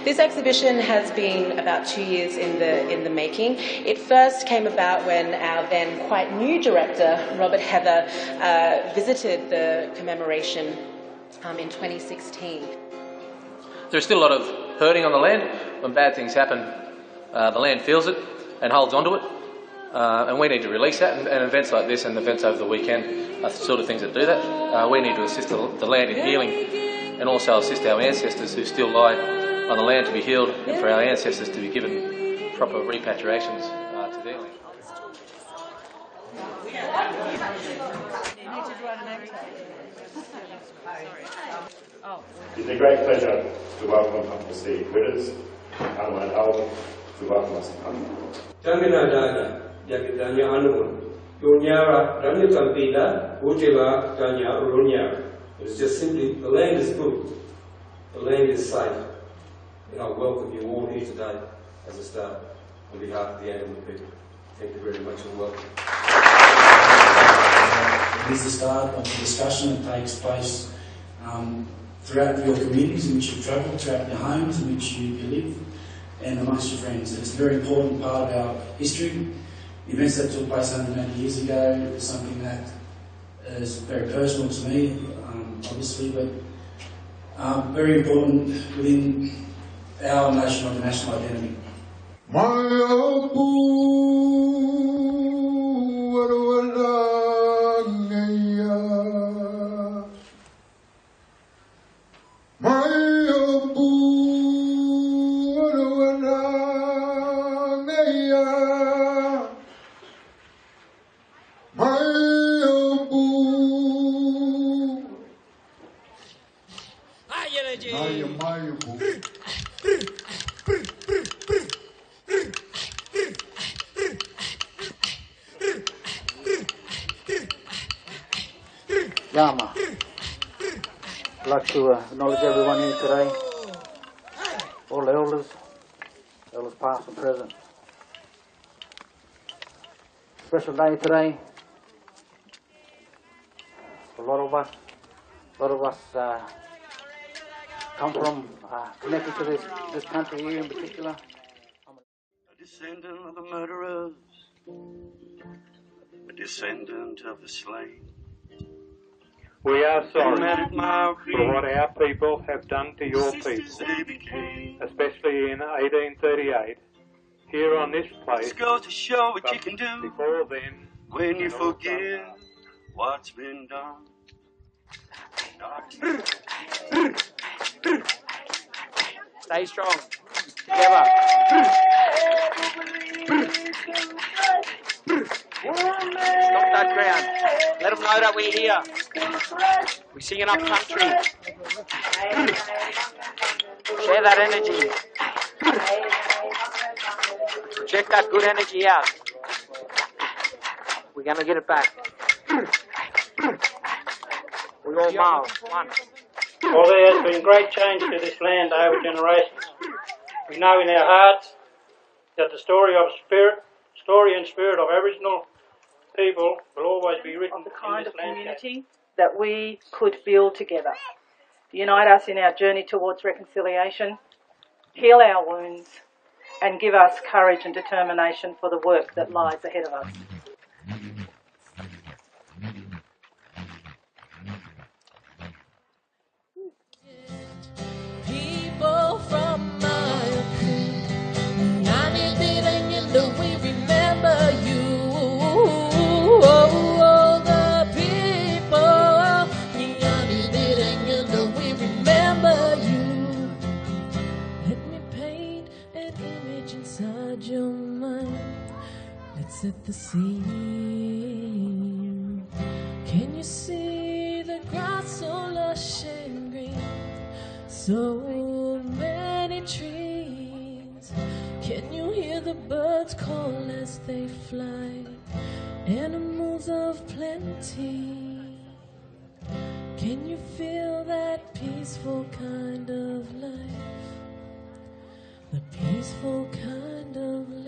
This exhibition has been about 2 years in the making. It first came about when our then quite new director, Robert Heather, visited the Commemoration in 2016. There's still a lot of hurting on the land. When bad things happen, the land feels it and holds onto it. And we need to release that, and events like this and events over the weekend are the sort of things that do that. We need to assist the land in healing and also assist our ancestors who still lie on the land to be healed, and for our ancestors to be given proper repatriations to their land. It's a great pleasure to welcome the Steve Witters, and Adele to welcome us. It's just simply, the land is good, the land is safe, and I welcome you all here today as a start on behalf of the animal people. Thank you very much and welcome. It is the start of the discussion that takes place throughout your communities in which you travel, throughout your homes in which you live, and amongst your friends. It's a very important part of our history. The events that took place 180 years ago is something that is very personal to me, obviously, but very important within our notion of the national identity. Yama. I'd like to acknowledge everyone here today, all the elders past and present. Special day today for a lot of us. A lot of us come from, connected to this country here in particular. A descendant of the murderers, a descendant of the slain. We are sorry for what our people have done to your people, especially in 1838, here on this place. This goes to show what you can do before then, when you forgive what's been done. Stay strong. Together. Stop that ground. Let them know that we're here. We're singing up country. Share that energy. Project that good energy out. We're going to get it back. We all Myall. One. Well, there has been great change to this land over generations. We know in our hearts that the story and spirit of Aboriginal people will always be written of the kind in this of landscape. community that we could build together. Unite us in our journey towards reconciliation, heal our wounds, and give us courage and determination for the work that lies ahead of us. People from Myall Creek, we remember you. Oh, the people, we remember you. Let me paint an image inside your mind. Let's set the scene. Can you see the grass so lush and green? So many trees. Can you hear the birds call as they fly? Animals of plenty. Can you feel that peaceful kind of life? The peaceful kind of life.